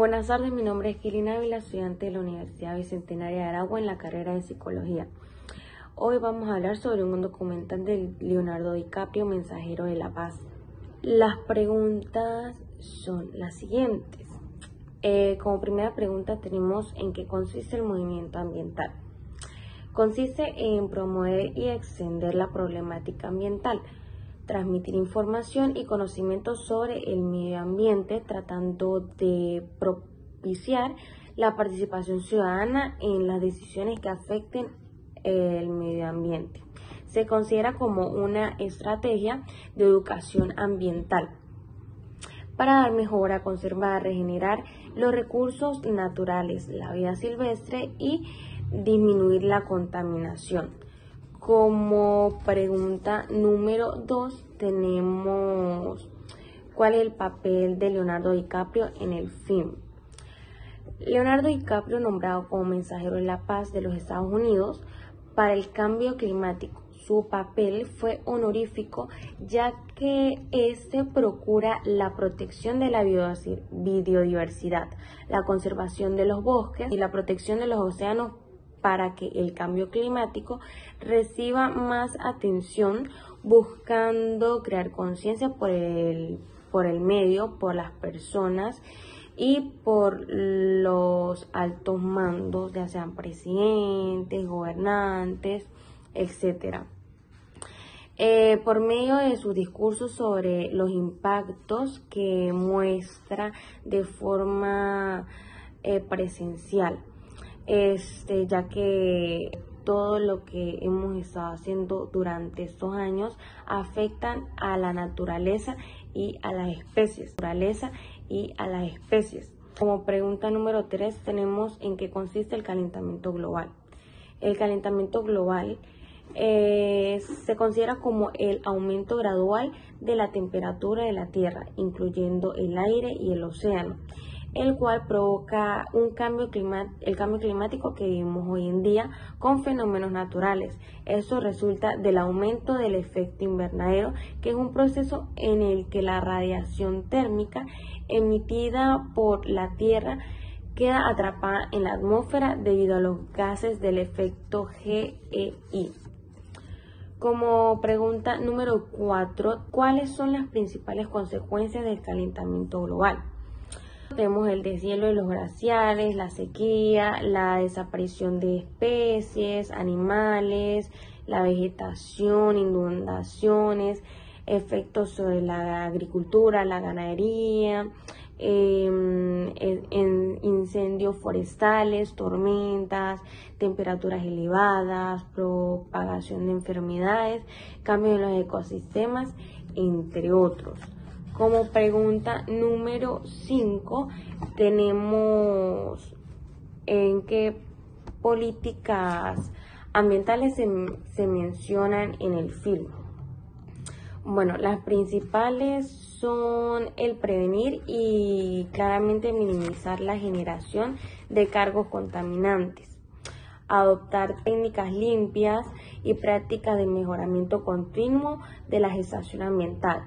Buenas tardes, mi nombre es Kelina Ávila, estudiante de la Universidad Bicentenaria de Aragua en la carrera de Psicología. Hoy vamos a hablar sobre un documental de Leonardo DiCaprio, Mensajero de la Paz. Las preguntas son las siguientes. Como primera pregunta tenemos ¿en qué consiste el movimiento ambiental? Consiste en promover y extender la problemática ambiental, transmitir información y conocimiento sobre el medio ambiente, tratando de propiciar la participación ciudadana en las decisiones que afecten el medio ambiente. Se considera como una estrategia de educación ambiental para dar mejora, conservar, regenerar los recursos naturales, la vida silvestre y disminuir la contaminación. Como pregunta número 2 tenemos ¿cuál es el papel de Leonardo DiCaprio en el film? Leonardo DiCaprio, nombrado como Mensajero de la Paz de los Estados Unidos para el cambio climático. Su papel fue honorífico, ya que este procura la protección de la biodiversidad, la conservación de los bosques y la protección de los océanos para que el cambio climático reciba más atención, buscando crear conciencia por el medio, por las personas y por los altos mandos, ya sean presidentes, gobernantes, etc. Por medio de sus discursos sobre los impactos que muestra de forma presencial, ya que todo lo que hemos estado haciendo durante estos años afectan a la naturaleza y a las especies. Como pregunta número 3 tenemos ¿en qué consiste el calentamiento global? El calentamiento global se considera como el aumento gradual de la temperatura de la Tierra, incluyendo el aire y el océano, el cual provoca el cambio climático que vivimos hoy en día con fenómenos naturales. Esto resulta del aumento del efecto invernadero, que es un proceso en el que la radiación térmica emitida por la Tierra queda atrapada en la atmósfera debido a los gases del efecto GEI. Como pregunta número 4, ¿cuáles son las principales consecuencias del calentamiento global? Tenemos el deshielo de los glaciares, la sequía, la desaparición de especies, animales, la vegetación, inundaciones, efectos sobre la agricultura, la ganadería, incendios forestales, tormentas, temperaturas elevadas, propagación de enfermedades, cambio en los ecosistemas, entre otros. Como pregunta número 5 tenemos ¿en qué políticas ambientales se mencionan en el film? Bueno, las principales son el prevenir y claramente minimizar la generación de cargos contaminantes, adoptar técnicas limpias y prácticas de mejoramiento continuo de la gestión ambiental.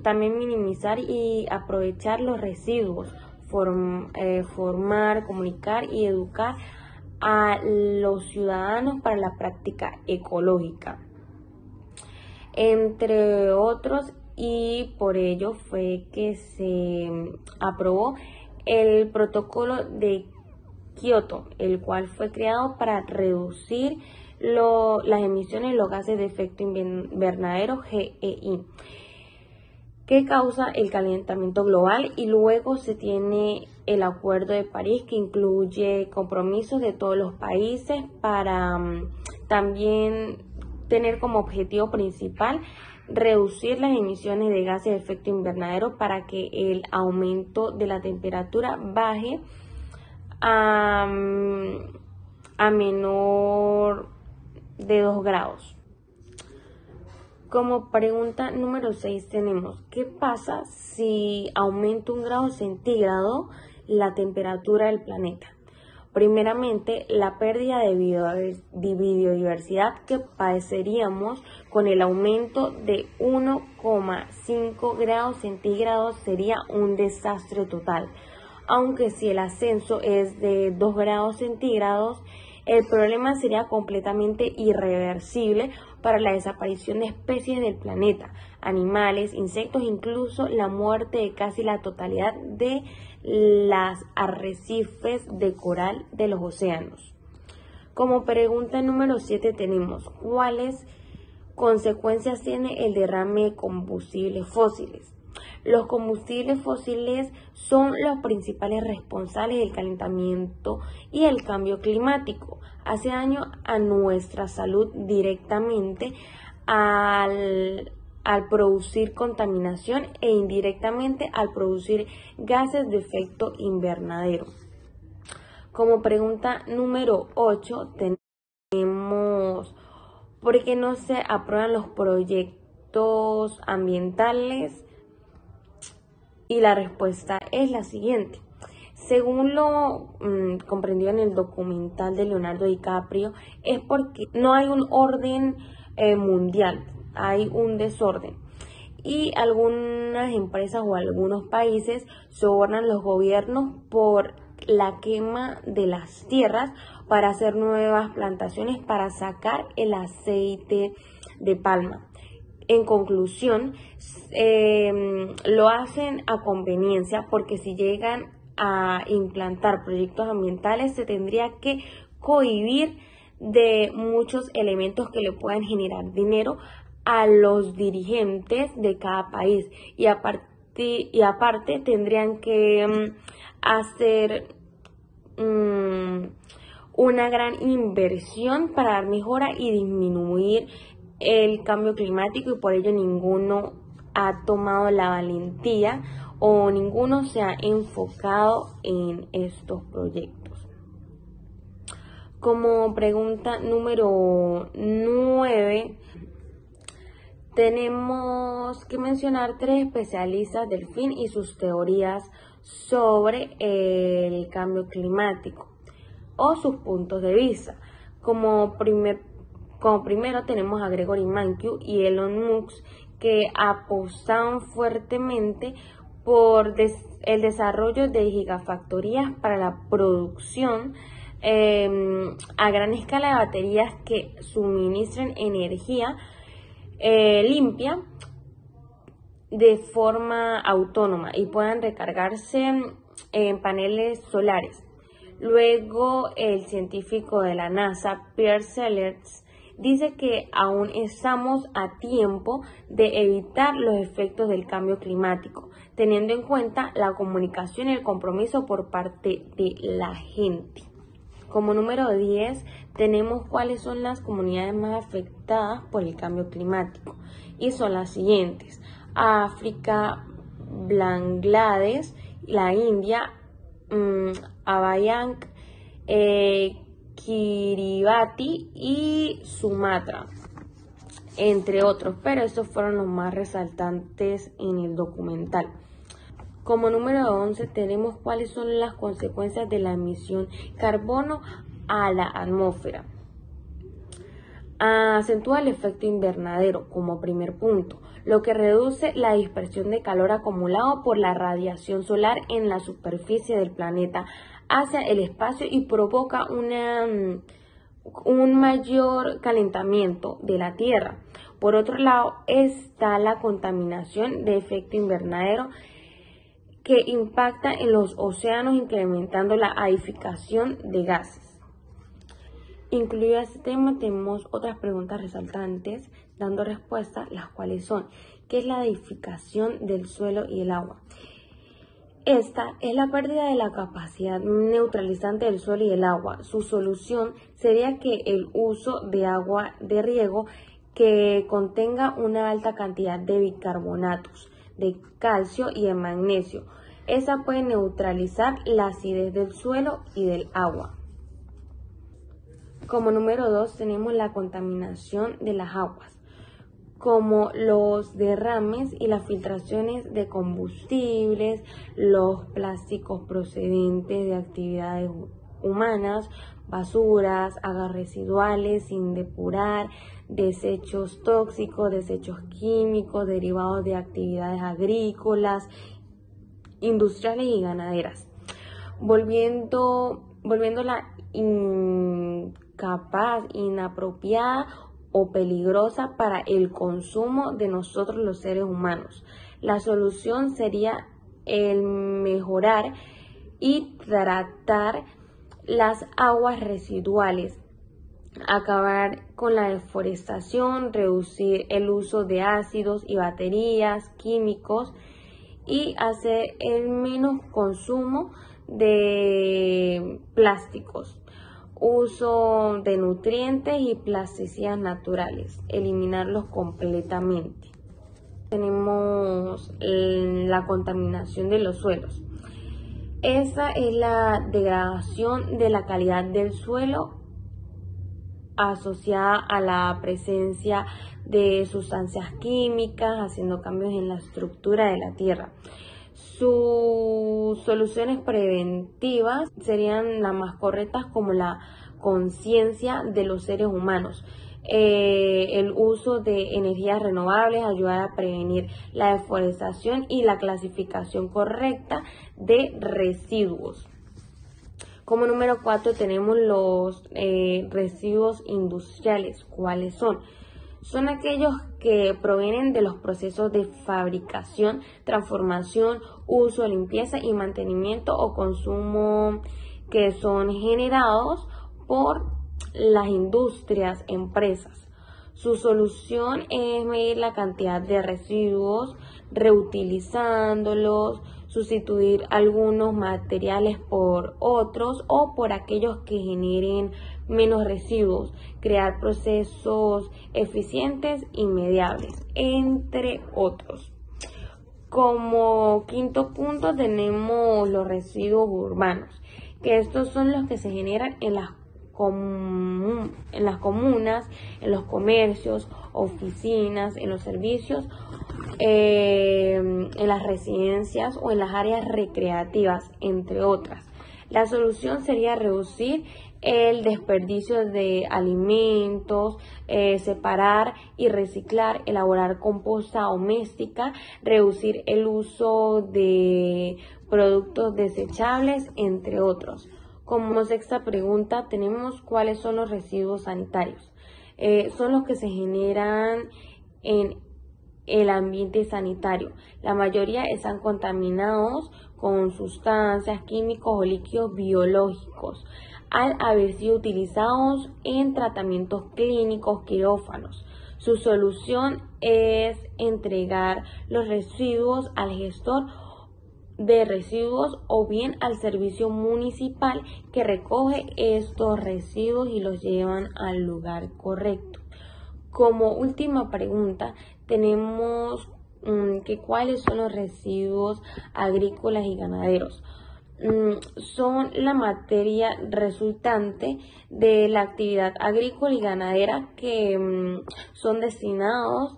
También minimizar y aprovechar los residuos, formar, comunicar y educar a los ciudadanos para la práctica ecológica, entre otros, y por ello fue que se aprobó el protocolo de Kioto, el cual fue creado para reducir las emisiones de los gases de efecto invernadero GEI, que causa el calentamiento global, y luego se tiene el Acuerdo de París, que incluye compromisos de todos los países para también tener como objetivo principal reducir las emisiones de gases de efecto invernadero para que el aumento de la temperatura baje a menor de 2 grados. Como pregunta número 6 tenemos ¿qué pasa si aumenta 1 grado centígrado la temperatura del planeta? Primeramente, la pérdida de biodiversidad que padeceríamos con el aumento de 1,5 grados centígrados sería un desastre total. aunque si el ascenso es de 2 grados centígrados, el problema sería completamente irreversible para la desaparición de especies del planeta, animales, insectos, incluso la muerte de casi la totalidad de las arrecifes de coral de los océanos. Como pregunta número 7 tenemos, ¿cuáles consecuencias tiene el derrame de combustibles fósiles? Los combustibles fósiles son los principales responsables del calentamiento y el cambio climático. Hace daño a nuestra salud directamente al producir contaminación e indirectamente al producir gases de efecto invernadero. Como pregunta número 8 tenemos, ¿por qué no se aprueban los proyectos ambientales? Y la respuesta es la siguiente. Según lo comprendido en el documental de Leonardo DiCaprio, es porque no hay un orden mundial, hay un desorden. Y algunas empresas o algunos países sobornan los gobiernos por la quema de las tierras para hacer nuevas plantaciones para sacar el aceite de palma. En conclusión, lo hacen a conveniencia porque si llegan a implantar proyectos ambientales se tendría que cohibir de muchos elementos que le puedan generar dinero a los dirigentes de cada país y aparte tendrían que hacer una gran inversión para dar mejora y disminuir el cambio climático, y por ello ninguno ha tomado la valentía o ninguno se ha enfocado en estos proyectos. Como pregunta número 9 tenemos que mencionar 3 especialistas del fin y sus teorías sobre el cambio climático o sus puntos de vista. Como primero tenemos a Gregory Mankiw y Elon Musk, que apostaban fuertemente por el desarrollo de gigafactorías para la producción a gran escala de baterías que suministren energía limpia de forma autónoma y puedan recargarse en paneles solares. Luego, el científico de la NASA, Pierre Sellers, dice que aún estamos a tiempo de evitar los efectos del cambio climático, teniendo en cuenta la comunicación y el compromiso por parte de la gente. Como número 10 tenemos cuáles son las comunidades más afectadas por el cambio climático y son las siguientes: África, Bangladesh, la India, Abhayang, Kiribati y Sumatra, entre otros, pero estos fueron los más resaltantes en el documental. Como número 11 tenemos cuáles son las consecuencias de la emisión carbono a la atmósfera. Acentúa el efecto invernadero como primer punto, lo que reduce la dispersión de calor acumulado por la radiación solar en la superficie del planeta hacia el espacio y provoca un mayor calentamiento de la Tierra. Por otro lado está la contaminación de efecto invernadero, que impacta en los océanos incrementando la adificación de gases. Incluido a este tema tenemos otras preguntas resaltantes dando respuesta, las cuales son: ¿qué es la adificación del suelo y el agua? Esta es la pérdida de la capacidad neutralizante del suelo y el agua. Su solución sería que el uso de agua de riego que contenga una alta cantidad de bicarbonatos de calcio y de magnesio. Esa puede neutralizar la acidez del suelo y del agua. Como número 2 tenemos la contaminación de las aguas, como los derrames y las filtraciones de combustibles, los plásticos procedentes de actividades humanas, basuras, aguas residuales sin depurar, desechos tóxicos, desechos químicos derivados de actividades agrícolas, industriales y ganaderas. volviéndola incapaz, inapropiada o peligrosa para el consumo de nosotros los seres humanos. La solución sería el mejorar y tratar las aguas residuales, acabar con la deforestación, reducir el uso de ácidos y baterías químicos y hacer el menos consumo de plásticos, uso de nutrientes y plasticidas naturales, eliminarlos completamente. Tenemos la contaminación de los suelos. Esa es la degradación de la calidad del suelo asociada a la presencia de sustancias químicas, haciendo cambios en la estructura de la tierra. Sus soluciones preventivas serían las más correctas, como la conciencia de los seres humanos. El uso de energías renovables, ayudar a prevenir la deforestación y la clasificación correcta de residuos. Como número 4 tenemos los residuos industriales. ¿Cuáles son? Son aquellos que provienen de los procesos de fabricación, transformación, uso, limpieza y mantenimiento o consumo que son generados por las industrias, empresas. Su solución es medir la cantidad de residuos, reutilizándolos, sustituir algunos materiales por otros o por aquellos que generen menos residuos, crear procesos eficientes y mediables, entre otros. Como quinto punto tenemos los residuos urbanos, que estos son los que se generan en las comunas, en los comercios, oficinas, en los servicios, en las residencias o en las áreas recreativas, entre otras. La solución sería reducir el desperdicio de alimentos, separar y reciclar, elaborar composta doméstica, reducir el uso de productos desechables, entre otros. Como sexta pregunta tenemos cuáles son los residuos sanitarios. Son los que se generan en el ambiente sanitario. La mayoría están contaminados con sustancias, químicos o líquidos biológicos al haber sido utilizados en tratamientos clínicos, quirófanos. Su solución es entregar los residuos al gestor de residuos o bien al servicio municipal que recoge estos residuos y los llevan al lugar correcto. Como última pregunta tenemos que cuáles son los residuos agrícolas y ganaderos. Son la materia resultante de la actividad agrícola y ganadera que son destinados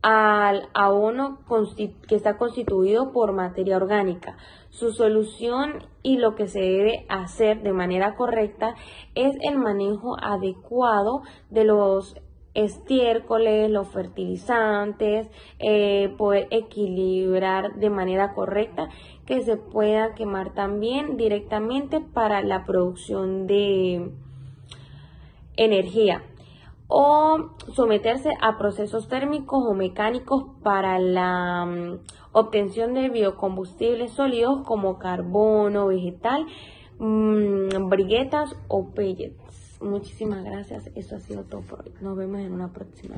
al abono que está constituido por materia orgánica. Su solución y lo que se debe hacer de manera correcta es el manejo adecuado de los estiércoles, los fertilizantes, poder equilibrar de manera correcta, que se pueda quemar también directamente para la producción de energía, o someterse a procesos térmicos o mecánicos para la obtención de biocombustibles sólidos como carbono vegetal, briguetas o pellets. Muchísimas gracias. Eso ha sido todo por hoy. Nos vemos en una próxima.